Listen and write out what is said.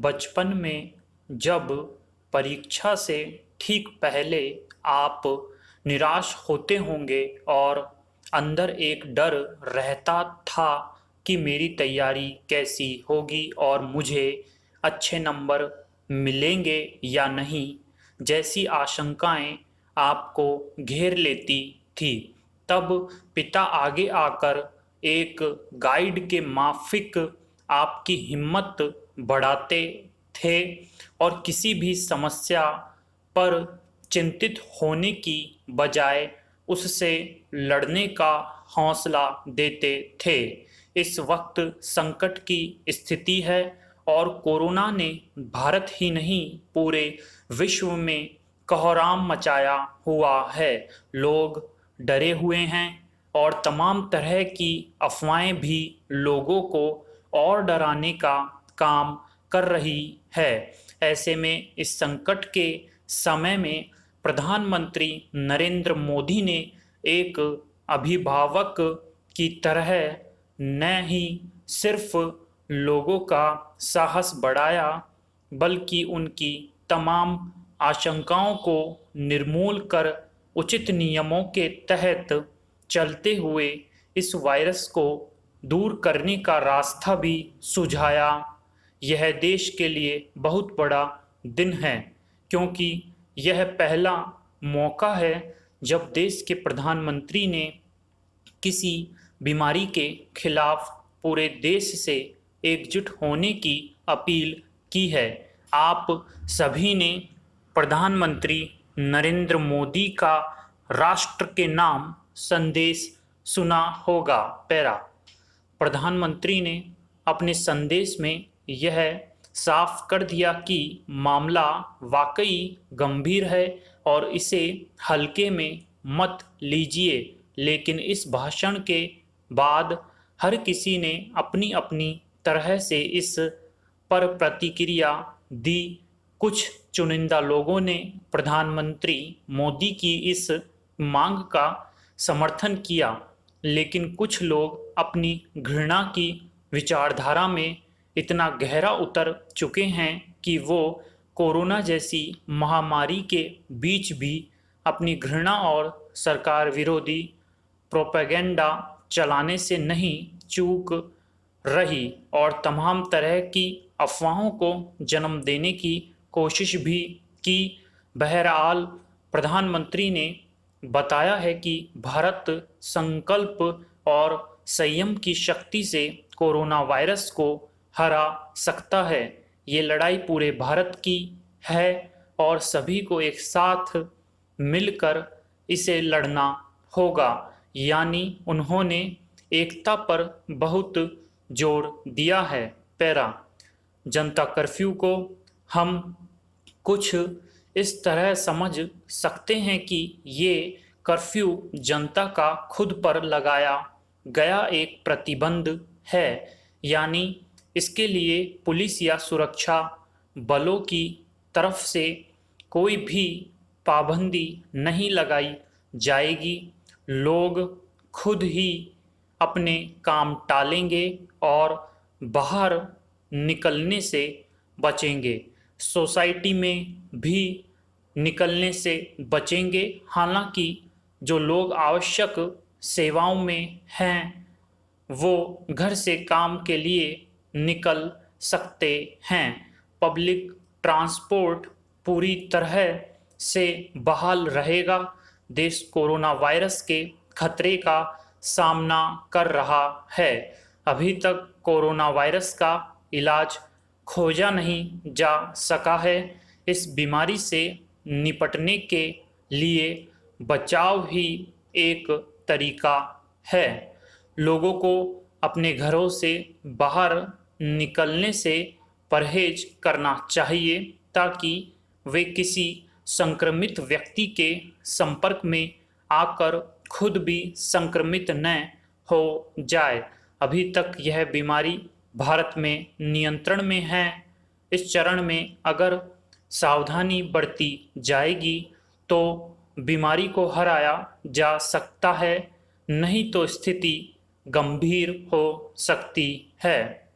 बचपन में जब परीक्षा से ठीक पहले आप निराश होते होंगे और अंदर एक डर रहता था कि मेरी तैयारी कैसी होगी और मुझे अच्छे नंबर मिलेंगे या नहीं, जैसी आशंकाएं आपको घेर लेती थी। तब पिता आगे आकर एक गाइड के माफिक आपकी हिम्मत बढ़ाते थे और किसी भी समस्या पर चिंतित होने की बजाय उससे लड़ने का हौसला देते थे। इस वक्त संकट की स्थिति है और कोरोना ने भारत ही नहीं पूरे विश्व में कोहराम मचाया हुआ है। लोग डरे हुए हैं और तमाम तरह की अफवाहें भी लोगों को और डराने का काम कर रही है। ऐसे में इस संकट के समय में प्रधानमंत्री नरेंद्र मोदी ने एक अभिभावक की तरह न ही सिर्फ लोगों का साहस बढ़ाया, बल्कि उनकी तमाम आशंकाओं को निर्मूल कर उचित नियमों के तहत चलते हुए इस वायरस को दूर करने का रास्ता भी सुझाया। यह देश के लिए बहुत बड़ा दिन है, क्योंकि यह पहला मौका है जब देश के प्रधानमंत्री ने किसी बीमारी के खिलाफ पूरे देश से एकजुट होने की अपील की है। आप सभी ने प्रधानमंत्री नरेंद्र मोदी का राष्ट्र के नाम संदेश सुना होगा। पैरा प्रधानमंत्री ने अपने संदेश में यह साफ कर दिया कि मामला वाकई गंभीर है और इसे हल्के में मत लीजिए, लेकिन इस भाषण के बाद हर किसी ने अपनी अपनी तरह से इस पर प्रतिक्रिया दी। कुछ चुनिंदा लोगों ने प्रधानमंत्री मोदी की इस मांग का समर्थन किया, लेकिन कुछ लोग अपनी घृणा की विचारधारा में इतना गहरा उतर चुके हैं कि वो कोरोना जैसी महामारी के बीच भी अपनी घृणा और सरकार विरोधी प्रोपेगेंडा चलाने से नहीं चूक रही और तमाम तरह की अफवाहों को जन्म देने की कोशिश भी की। बहरहाल प्रधानमंत्री ने बताया है कि भारत संकल्प और संयम की शक्ति से कोरोना वायरस को हरा सकता है। ये लड़ाई पूरे भारत की है और सभी को एक साथ मिलकर इसे लड़ना होगा। यानी उन्होंने एकता पर बहुत जोर दिया है। पैरा जनता कर्फ्यू को हम कुछ इस तरह समझ सकते हैं कि ये कर्फ्यू जनता का खुद पर लगाया गया एक प्रतिबंध है, यानी इसके लिए पुलिस या सुरक्षा बलों की तरफ से कोई भी पाबंदी नहीं लगाई जाएगी। लोग खुद ही अपने काम टालेंगे और बाहर निकलने से बचेंगे, सोसाइटी में भी निकलने से बचेंगे। हालांकि जो लोग आवश्यक सेवाओं में हैं वो घर से काम के लिए निकल सकते हैं। पब्लिक ट्रांसपोर्ट पूरी तरह से बहाल रहेगा। देश कोरोना वायरस के खतरे का सामना कर रहा है। अभी तक कोरोना वायरस का इलाज खोजा नहीं जा सका है। इस बीमारी से निपटने के लिए बचाव ही एक तरीका है। लोगों को अपने घरों से बाहर निकलने से परहेज करना चाहिए ताकि वे किसी संक्रमित व्यक्ति के संपर्क में आकर खुद भी संक्रमित न हो जाए। अभी तक यह बीमारी भारत में नियंत्रण में है। इस चरण में अगर सावधानी बरती जाएगी तो बीमारी को हराया जा सकता है, नहीं तो स्थिति गंभीर हो सकती है।